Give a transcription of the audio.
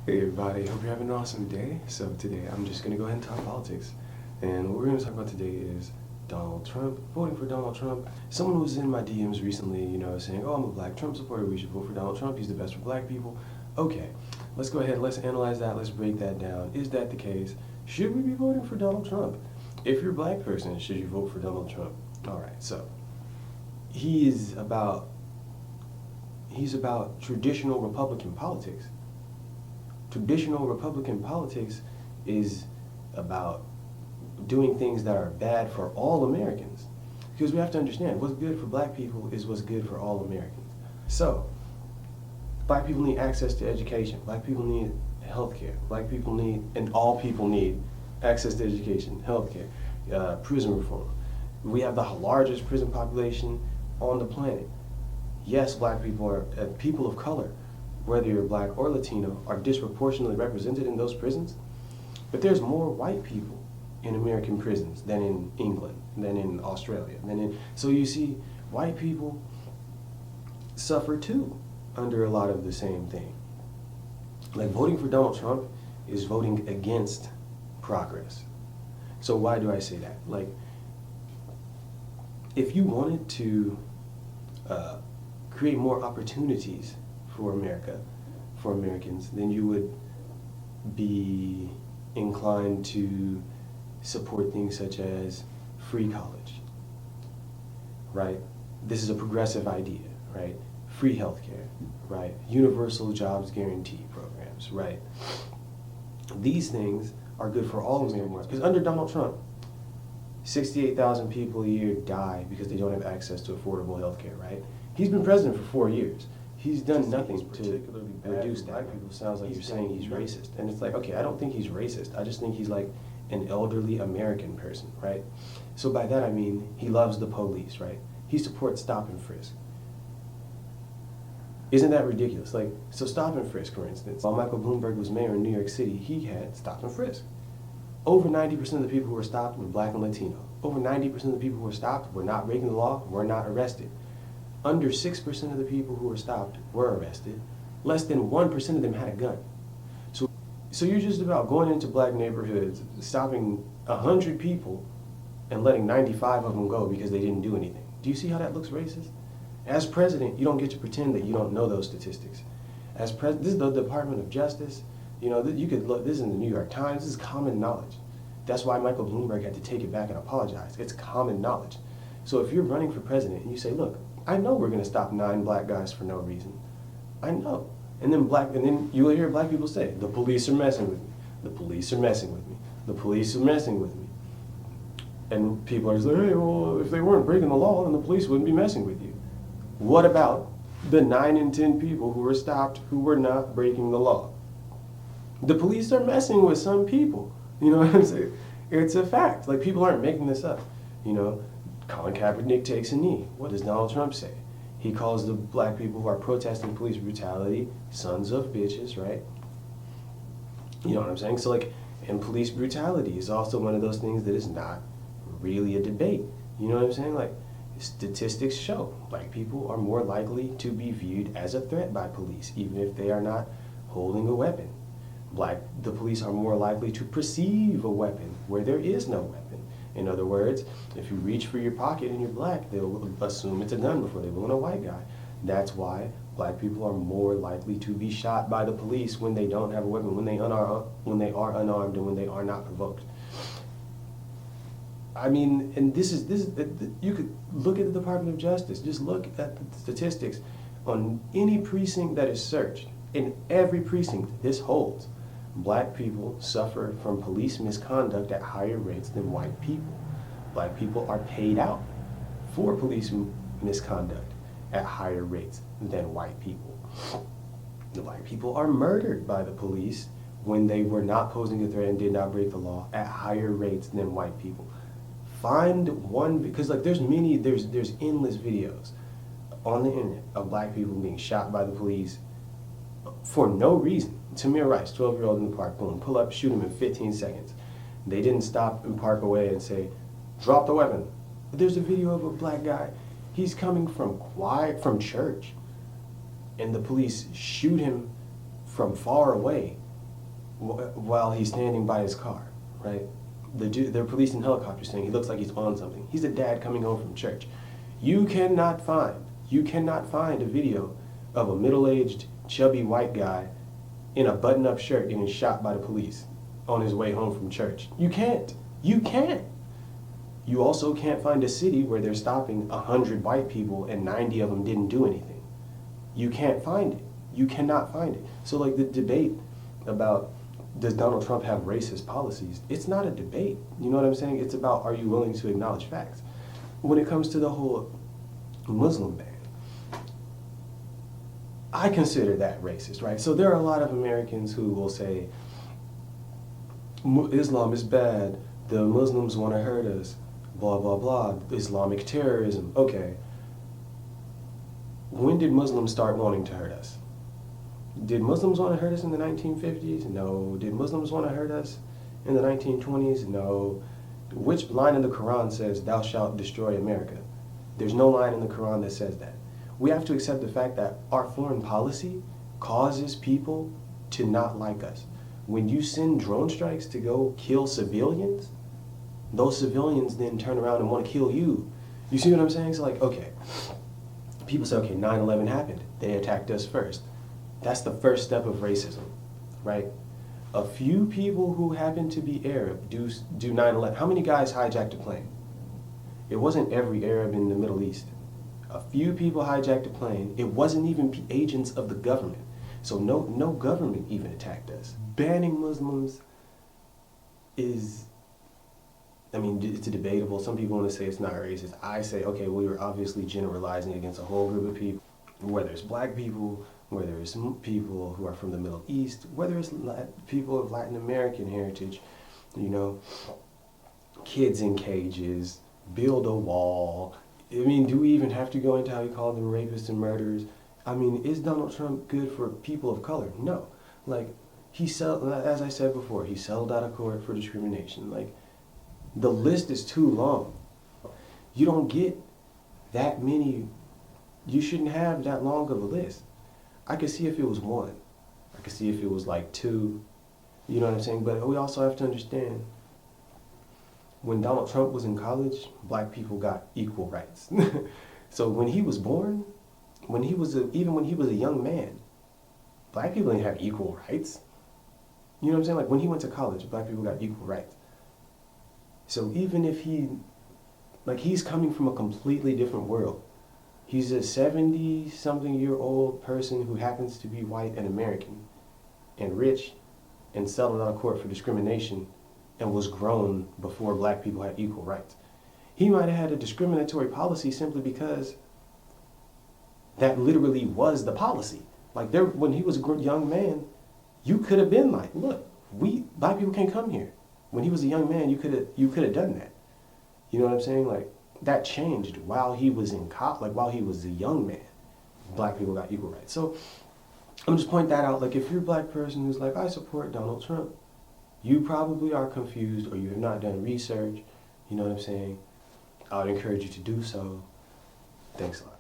Hey everybody, hope you're having an awesome day. So today I'm just going to go ahead and talk politics. And what we're going to talk about today is Donald Trump, voting for Donald Trump. Someone was in my DMs recently, saying, oh, I'm a black Trump supporter, we should vote for Donald Trump, he's the best for black people. Okay, let's go ahead, let's analyze that, let's break that down. Is that the case? Should we be voting for Donald Trump? If you're a black person, should you vote for Donald Trump? Alright, so he's about traditional Republican politics. Traditional Republican politics is about doing things that are bad for all Americans. Because we have to understand, what's good for black people is what's good for all Americans. So, black people need access to education. Black people need health care. Black people need, and all people need, access to education, health care, prison reform. We have the largest prison population on the planet. Yes, black people are, people of color, whether you're black or Latino, are disproportionately represented in those prisons. But there's more white people in American prisons than in England, than in Australia, so you see, white people suffer too under a lot of the same thing. Like voting for Donald Trump is voting against progress. So why do I say that? Like, if you wanted to create more opportunities for America, for Americans, then you would be inclined to support things such as free college, right? This is a progressive idea, right? Free healthcare, right? Universal jobs guarantee programs, right? These things are good for all Americans. Because under Donald Trump, 68,000 people a year die because they don't have access to affordable healthcare, right? He's been president for 4 years. He's done nothing to reduce that. Black people sounds like you're saying he's racist. And it's like, okay, I don't think he's racist. I just think he's like an elderly American person, right? So by that I mean he loves the police, right? He supports stop and frisk. Isn't that ridiculous? Like, so stop and frisk, for instance. While Michael Bloomberg was mayor in New York City, he had stop and frisk. Over 90% of the people who were stopped were black and Latino. Over 90% of the people who were stopped were not breaking the law, were not arrested. Under 6% of the people who were stopped were arrested. Less than 1% of them had a gun. So you're just about going into black neighborhoods, stopping 100 people, and letting 95 of them go because they didn't do anything. Do you see how that looks racist? As president, you don't get to pretend that you don't know those statistics. This is the Department of Justice. You could look. This is in the New York Times. This is common knowledge. That's why Michael Bloomberg had to take it back and apologize. It's common knowledge. So if you're running for president and you say, look, I know we're going to stop 9 black guys for no reason. I know. And then you will hear black people say, the police are messing with me. The police are messing with me. The police are messing with me. And people are just like, hey, well, if they weren't breaking the law, then the police wouldn't be messing with you. What about the 9 in 10 people who were stopped who were not breaking the law? The police are messing with some people. You know what I'm saying? It's a fact. Like, people aren't making this up. Colin Kaepernick takes a knee. What does Donald Trump say? He calls the black people who are protesting police brutality sons of bitches, right? You know what I'm saying? So and police brutality is also one of those things that is not really a debate. You know what I'm saying? Like, statistics show black people are more likely to be viewed as a threat by police, even if they are not holding a weapon. The police are more likely to perceive a weapon where there is no weapon. In other words, if you reach for your pocket and you're black, they'll assume it's a gun before they will in a white guy. That's why black people are more likely to be shot by the police when they don't have a weapon, when they are unarmed, and when they are not provoked. I mean, and you could look at the Department of Justice. Just look at the statistics on any precinct that is searched. In every precinct, this holds. Black people suffer from police misconduct at higher rates than white people. Black people are paid out for police misconduct at higher rates than white people. The white people are murdered by the police when they were not posing a threat and did not break the law at higher rates than white people. Find one, because there's endless videos on the internet of black people being shot by the police for no reason. Tamir Rice, 12-year-old in the park, boom, pull up, shoot him in 15 seconds. They didn't stop and park away and say, drop the weapon. But there's a video of a black guy. He's coming from church, and the police shoot him from far away while he's standing by his car, right? They're police in helicopters saying he looks like he's on something. He's a dad coming home from church. You cannot find a video of a middle-aged, chubby white guy in a button-up shirt getting shot by the police on his way home from church. You can't. You can't. You also can't find a city where they're stopping 100 white people and 90 of them didn't do anything. You can't find it. You cannot find it. So like the debate about does Donald Trump have racist policies, it's not a debate. You know what I'm saying? It's about, are you willing to acknowledge facts? When it comes to the whole Muslim ban, I consider that racist, right? So there are a lot of Americans who will say, Islam is bad, the Muslims want to hurt us, blah, blah, blah, Islamic terrorism. Okay. When did Muslims start wanting to hurt us? Did Muslims want to hurt us in the 1950s? No. Did Muslims want to hurt us in the 1920s? No. Which line in the Quran says, thou shalt destroy America? There's no line in the Quran that says that. We have to accept the fact that our foreign policy causes people to not like us. When you send drone strikes to go kill civilians, those civilians then turn around and want to kill you. You see what I'm saying? So like, okay, people say, okay, 9/11 happened. They attacked us first. That's the first step of racism, right? A few people who happen to be Arab do 9/11. How many guys hijacked a plane? It wasn't every Arab in the Middle East. A few people hijacked a plane. It wasn't even agents of the government. So no government even attacked us. Banning Muslims is, I mean, it's debatable. Some people want to say it's not racist. I say, okay, we were obviously generalizing against a whole group of people, whether it's black people, whether it's people who are from the Middle East, whether it's people of Latin American heritage, you know, kids in cages, build a wall. I mean, do we even have to go into how you call them rapists and murderers? I mean, is Donald Trump good for people of color? No. Like, as I said before, he settled out of court for discrimination. Like, the list is too long. You don't get that many, you shouldn't have that long of a list. I could see if it was one. I could see if it was like two. You know what I'm saying? But we also have to understand, when Donald Trump was in college, black people got equal rights. So when he was born, even when he was a young man, black people didn't have equal rights. You know what I'm saying? Like when he went to college, black people got equal rights. So even if he's coming from a completely different world. He's a 70-something-year-old person who happens to be white and American and rich and settled out of court for discrimination and was grown before black people had equal rights. He might have had a discriminatory policy simply because that literally was the policy. Like when he was a young man, you could have been like, look, black people can't come here. When he was a young man, you could have done that. You know what I'm saying? Like that changed while he was in college, like while he was a young man. Black people got equal rights. So I'm just pointing that out. Like if you're a black person who's like, I support Donald Trump, you probably are confused or you have not done research. You know what I'm saying? I would encourage you to do so. Thanks a lot.